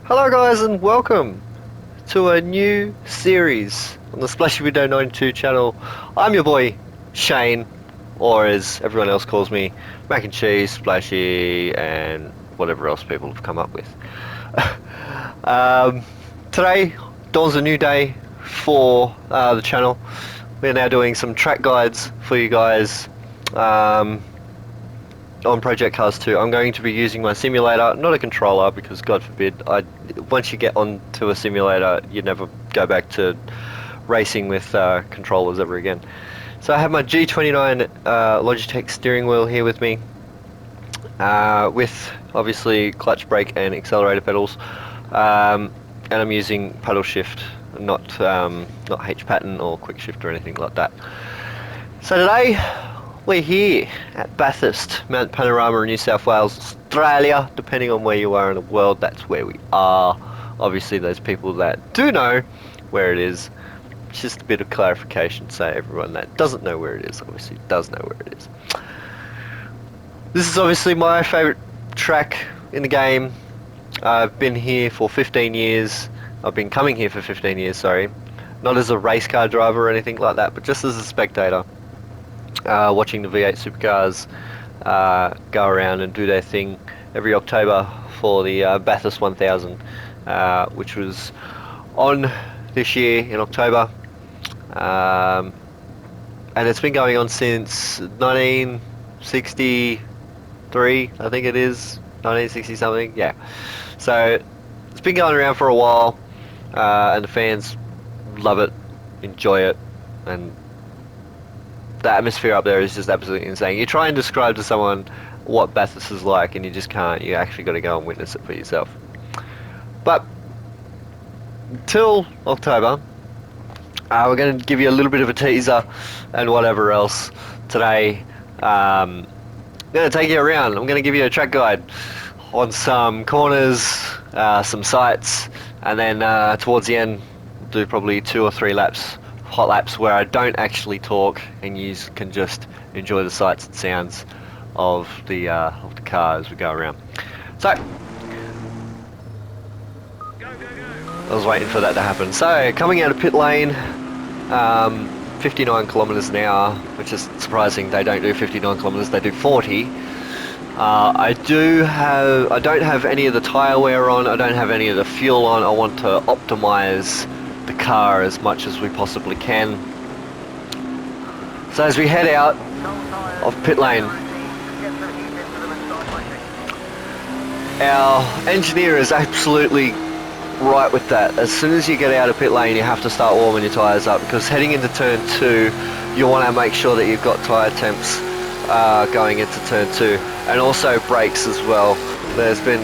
Hello guys and welcome to a new series on the Splashy Video 92 channel. I'm your boy Shane, or as everyone else calls me, Mac and Cheese, Splashy, and whatever else people have come up with. Today dawns a new day for the channel. We're now doing some track guides for you guys on Project Cars 2. I'm going to be using my simulator, not a controller, because God forbid, once you get onto a simulator, you never go back to racing with controllers ever again. So I have my G29 Logitech steering wheel here with me, with obviously clutch, brake, and accelerator pedals, and I'm using paddle shift, not H pattern or quick shift or anything like that. So today we're here at Bathurst, Mount Panorama in New South Wales, Australia. Depending on where you are in the world, that's where we are. Obviously those people that do know where it is, just a bit of clarification, so everyone that doesn't know where it is obviously does know where it is. This is obviously my favourite track in the game. I've been here for 15 years. I've been coming here for 15 years, sorry. Not as a race car driver or anything like that, but just as a spectator. Watching the V8 supercars go around and do their thing every October for the Bathurst 1000, which was on this year in October, and it's been going on since 1963, I think it is, 1960 something, yeah. So it's been going around for a while, and the fans love it, enjoy it, and the atmosphere up there is just absolutely insane. You try and describe to someone what Bathurst is like and you just can't. You actually got to go and witness it for yourself. But until October, we're going to give you a little bit of a teaser and whatever else today. I'm going to take you around. I'm going to give you a track guide on some corners, some sights, and then towards the end do probably 2 or 3 laps, hot laps, where I don't actually talk and you can just enjoy the sights and sounds of the car as we go around. So I was waiting for that to happen. So coming out of pit lane, 59 kilometers an hour, which is surprising. They don't do 59 kilometers, they do 40. I don't have any of the tire wear on, I don't have any of the fuel on. I want to optimize the car as much as we possibly can. So as we head out of pit lane, our engineer is absolutely right with that. As soon as you get out of pit lane, you have to start warming your tyres up, because heading into turn 2, you want to make sure that you've got tyre temps going into turn 2, and also brakes as well. There's been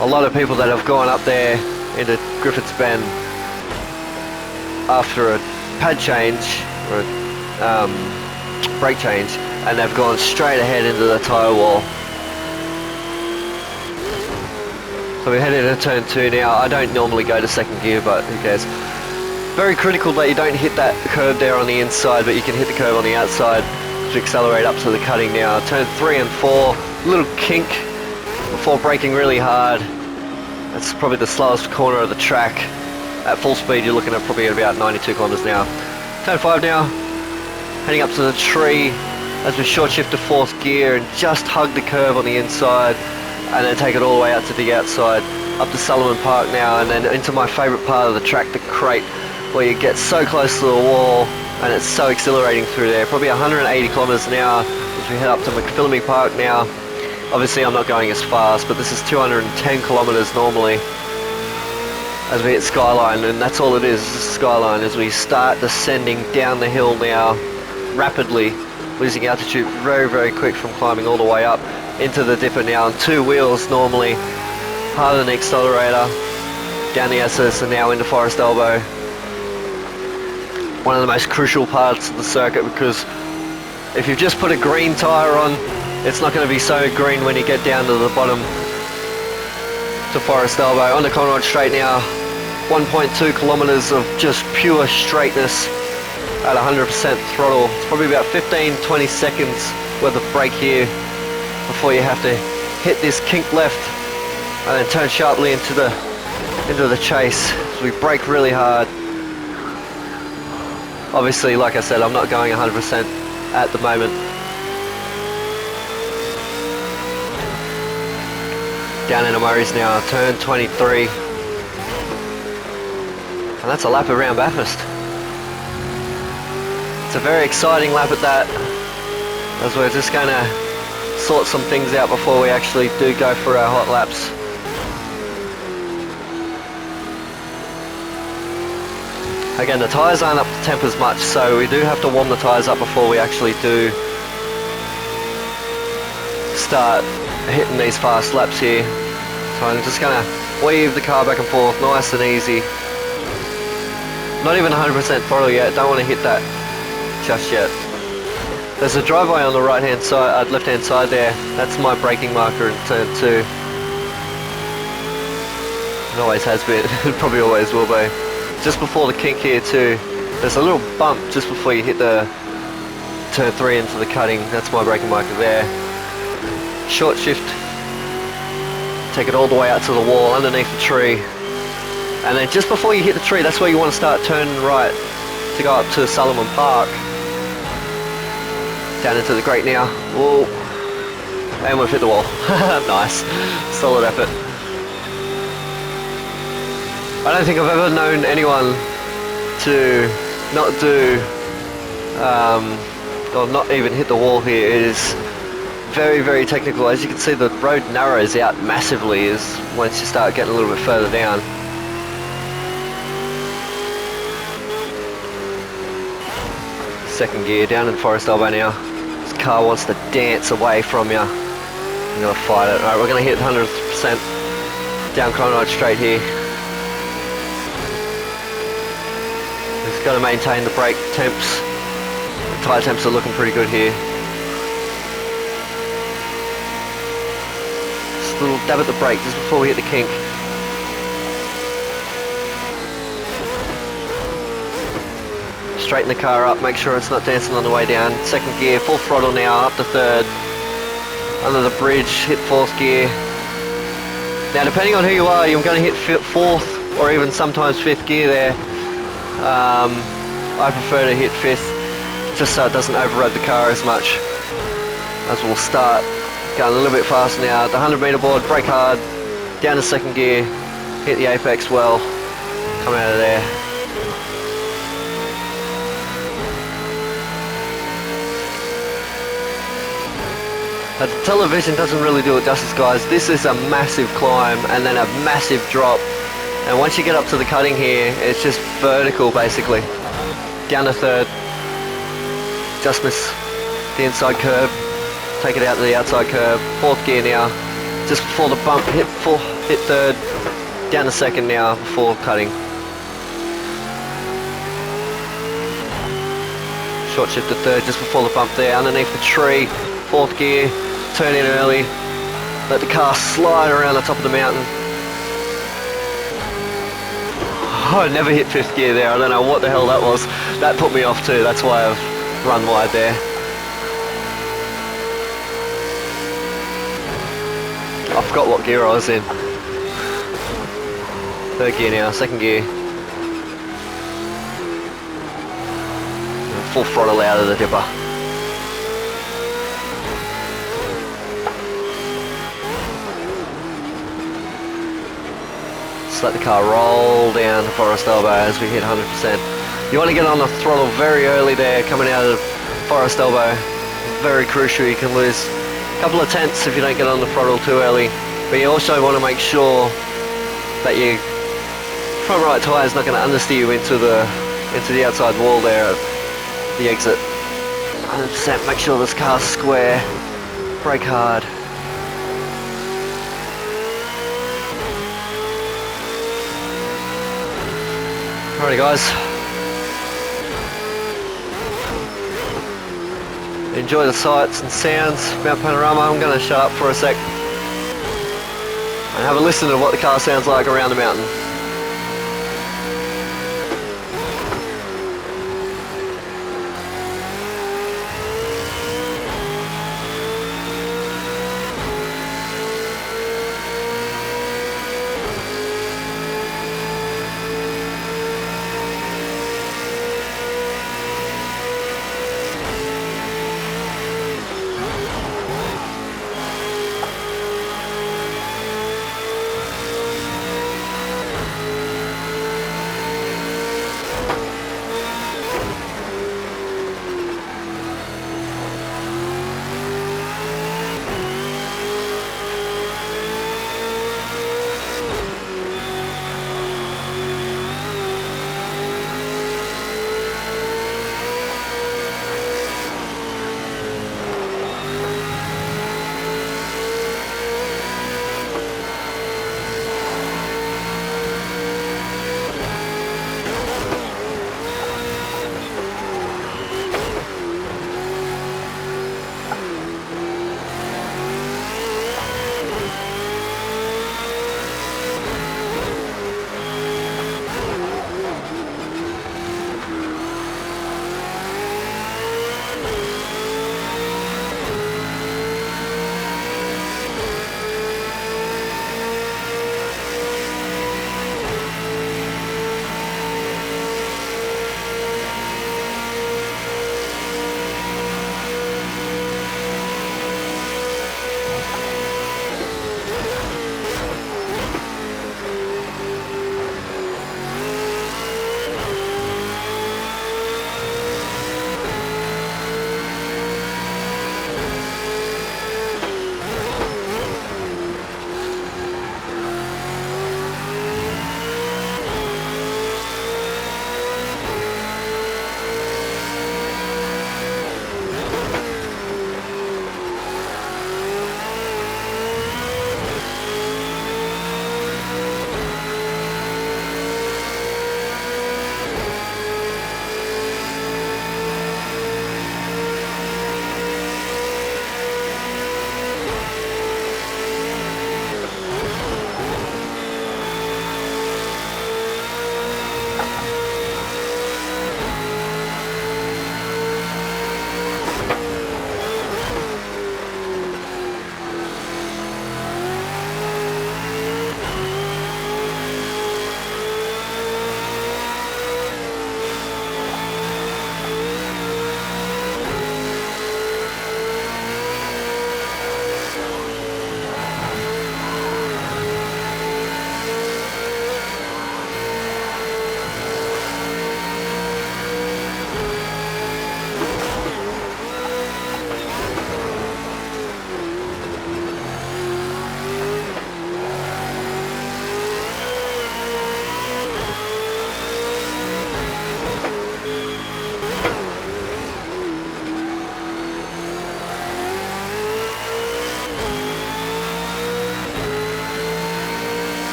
a lot of people that have gone up there into Griffiths Bend after a pad change or a brake change, and they've gone straight ahead into the tyre wall. So we're heading into turn 2 now. I don't normally go to second gear, but who cares. Very critical that you don't hit that curve there on the inside, but you can hit the curve on the outside to accelerate up to the cutting now. Turn 3 and 4, little kink before braking really hard. That's probably the slowest corner of the track. At full speed, you're looking at probably at about 92 kilometers an hour. Turn 5 now, heading up to the tree as we short shift to 4th gear and just hug the curve on the inside, and then take it all the way out to the outside, up to Sullivan Park now, and then into my favourite part of the track, the crate, where you get so close to the wall and it's so exhilarating through there. Probably 180 kilometers an hour as we head up to McPhillamy Park now. Obviously I'm not going as fast, but this is 210 kilometers normally as we hit Skyline, and that's all it is Skyline, as we start descending down the hill now rapidly, losing altitude very, very quick from climbing all the way up into the dipper now on 2 wheels normally, harder than the accelerator, down the SS and now into Forest Elbow. One of the most crucial parts of the circuit, because if you've just put a green tyre on, it's not going to be so green when you get down to the bottom to Forest Elbow. On the Conrod Straight now, 1.2 kilometers of just pure straightness at 100% throttle. It's probably about 15-20 seconds worth of brake here before you have to hit this kink left and then turn sharply into the into the chase. So we brake really hard. Obviously, like I said, I'm not going 100% at the moment. Down into Murray's now, turn 23. And that's a lap around Bathurst. It's a very exciting lap at that, as we're just going to sort some things out before we actually do go for our hot laps. Again, the tyres aren't up to temp as much, so we do have to warm the tyres up before we actually do start hitting these fast laps here. So I'm just going to weave the car back and forth, nice and easy. Not even 100% throttle yet, don't want to hit that just yet. There's a driveway on the right hand side, left hand side there. That's my braking marker in turn 2. It always has been, it probably always will be. Just before the kink here too, there's a little bump just before you hit the turn 3 into the cutting. That's my braking marker there. Short shift, take it all the way out to the wall underneath the tree. And then just before you hit the tree, that's where you want to start turning right to go up to Solomon Park. Down into the grate now. Whoa. And we've hit the wall. Nice. Solid effort. I don't think I've ever known anyone to not do, or not even hit the wall here. It is very, very technical. As you can see, the road narrows out massively once you start getting a little bit further down. Second gear, down in Forest Elbow now. This car wants to dance away from you. I'm going to fight it. Alright, we're going to hit 100% down Conrod straight here. Just got to maintain the brake temps. The tyre temps are looking pretty good here. Just a little dab at the brake just before we hit the kink. Straighten the car up, make sure it's not dancing on the way down. Second gear, full throttle now, up to third. Under the bridge, hit fourth gear. Now depending on who you are, you're going to hit fourth or even sometimes fifth gear there. I prefer to hit fifth, just so it doesn't override the car as much. As we'll start going a little bit faster now. The 100 metre board, brake hard, down to second gear, hit the apex well, come out of there. The television doesn't really do it justice, guys. This is a massive climb and then a massive drop. And once you get up to the cutting here, it's just vertical basically. Down to third. Just miss the inside curb. Take it out to the outside curb. Fourth gear now. Just before the bump, hit third. Down to second now before cutting. Short shift to third just before the bump there. Underneath the tree. Fourth gear, turn in early, let the car slide around the top of the mountain. Oh, I never hit fifth gear there, I don't know what the hell that was. That put me off too, that's why I've run wide there. I forgot what gear I was in. Third gear now, second gear. Full throttle out of the dipper. Let the car roll down to Forest Elbow as we hit 100%. You want to get on the throttle very early there, coming out of Forest Elbow. Very crucial, you can lose a couple of tenths if you don't get on the throttle too early. But you also want to make sure that your front right tyre is not going to understeer you into the outside wall there at the exit. 100%, make sure this car's square, brake hard. Alrighty guys, enjoy the sights and sounds about Panorama. I'm going to shut up for a sec and have a listen to what the car sounds like around the mountain.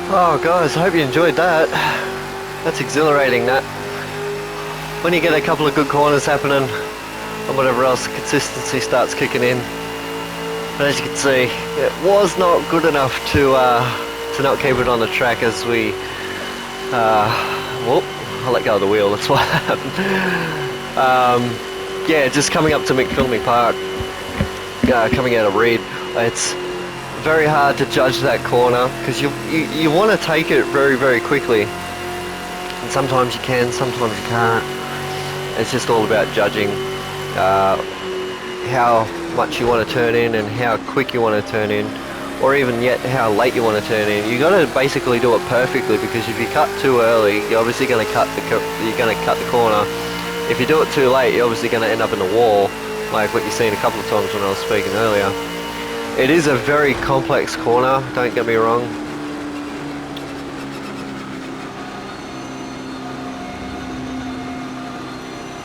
Oh guys, I hope you enjoyed that. That's exhilarating, that. When you get a couple of good corners happening and whatever else, the consistency starts kicking in. But as you can see, it was not good enough to not keep it on the track as we, well, I let go of the wheel, that's what happened. Yeah, just coming up to McPhillamy Park, coming out of Reed, it's very hard to judge that corner because you want to take it very quickly, and sometimes you can, sometimes you can't. It's just all about judging how much you want to turn in and how quick you want to turn in, or even yet how late you want to turn in. You got to basically do it perfectly, because if you cut too early, you're obviously going to cut the corner. If you do it too late, you're obviously going to end up in the wall, like what you've seen a couple of times when I was speaking earlier. It is a very complex corner, don't get me wrong.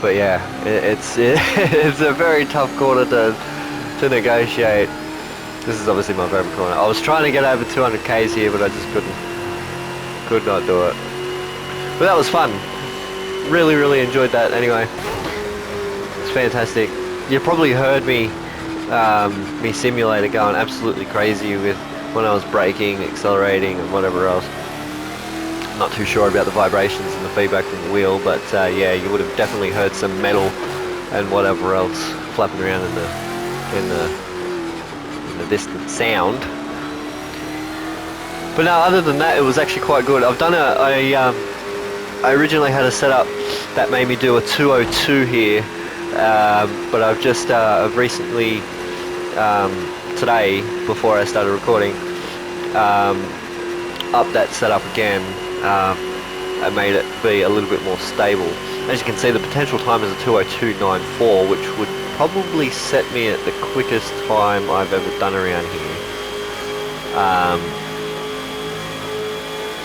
But yeah, it's a very tough corner to negotiate. This is obviously my favourite corner. I was trying to get over 200 k's here, but I just could not do it. But that was fun. Really enjoyed that anyway. It's fantastic. You probably heard me simulator going absolutely crazy with when I was braking, accelerating and whatever else. I'm not too sure about the vibrations and the feedback from the wheel, but yeah, you would have definitely heard some metal and whatever else flapping around in the distant sound. But no, other than that, it was actually quite good. I've done I originally had a setup that made me do a 202 here, but I've recently, today, before I started recording, upped that setup again. I made it be a little bit more stable. As you can see, the potential time is a 202.94, which would probably set me at the quickest time I've ever done around here.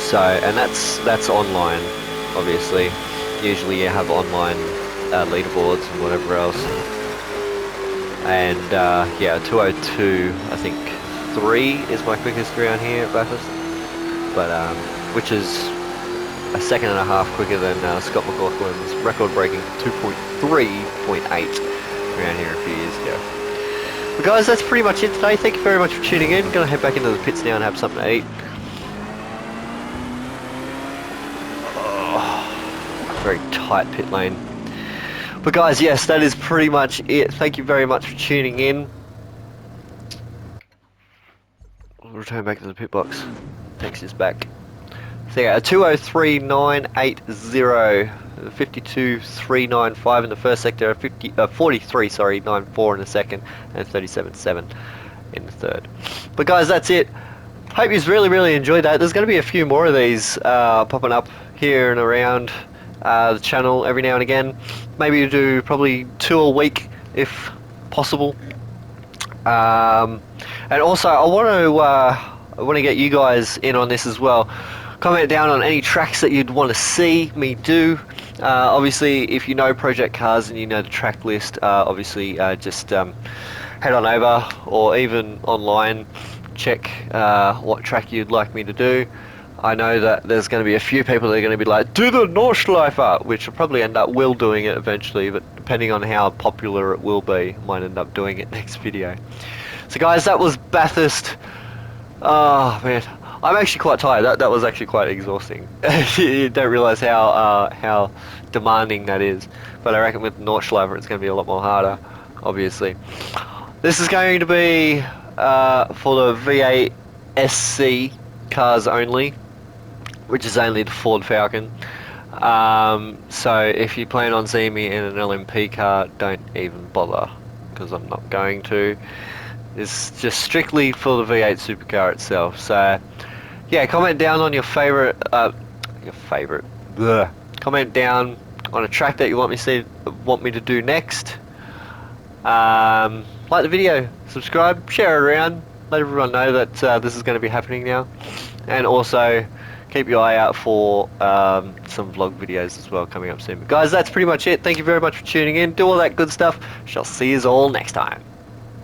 So, and that's online, obviously. Usually you have online leaderboards and whatever else. And yeah, 202, I think 3 is my quickest around here at Bathurst, but which is a second and a half quicker than Scott McLaughlin's record-breaking 2.3.8 around here a few years ago. But guys, that's pretty much it today. Thank you very much for tuning in. Gonna head back into the pits now and have something to eat. Very tight pit lane. But guys, yes, that is pretty much it. Thank you very much for tuning in. We'll return back to the pit box. Text is back. So yeah, a 203.980, 52.395 in the first sector, 43.94 in the second, and 37.7 in the third. But guys, that's it. Hope you really enjoyed that. There's going to be a few more of these popping up here and around the channel every now and again. Maybe you do probably 2 a week if possible. And also I want to get you guys in on this as well. Comment down on any tracks that you'd want to see me do. Obviously, if you know Project Cars and you know the track list, obviously just head on over, or even online, check what track you'd like me to do. I know that there's going to be a few people that are going to be like, do the Nordschleifer, which will probably end up doing it eventually, but depending on how popular it will be, I might end up doing it next video. So guys, that was Bathurst. Oh man, I'm actually quite tired. That was actually quite exhausting. You don't realise how demanding that is. But I reckon with Nordschleifer it's going to be a lot more harder, obviously. This is going to be for the V8 SC cars only, which is only the Ford Falcon. So if you plan on seeing me in an LMP car, don't even bother, because I'm not going to. It's just strictly for the V8 supercar itself. So yeah, comment down on your favorite comment down on a track that you want me to do next. Like the video, subscribe, share it around, let everyone know that this is going to be happening now, and also keep your eye out for some vlog videos as well coming up soon. But guys, that's pretty much it. Thank you very much for tuning in. Do all that good stuff. Shall see you all next time.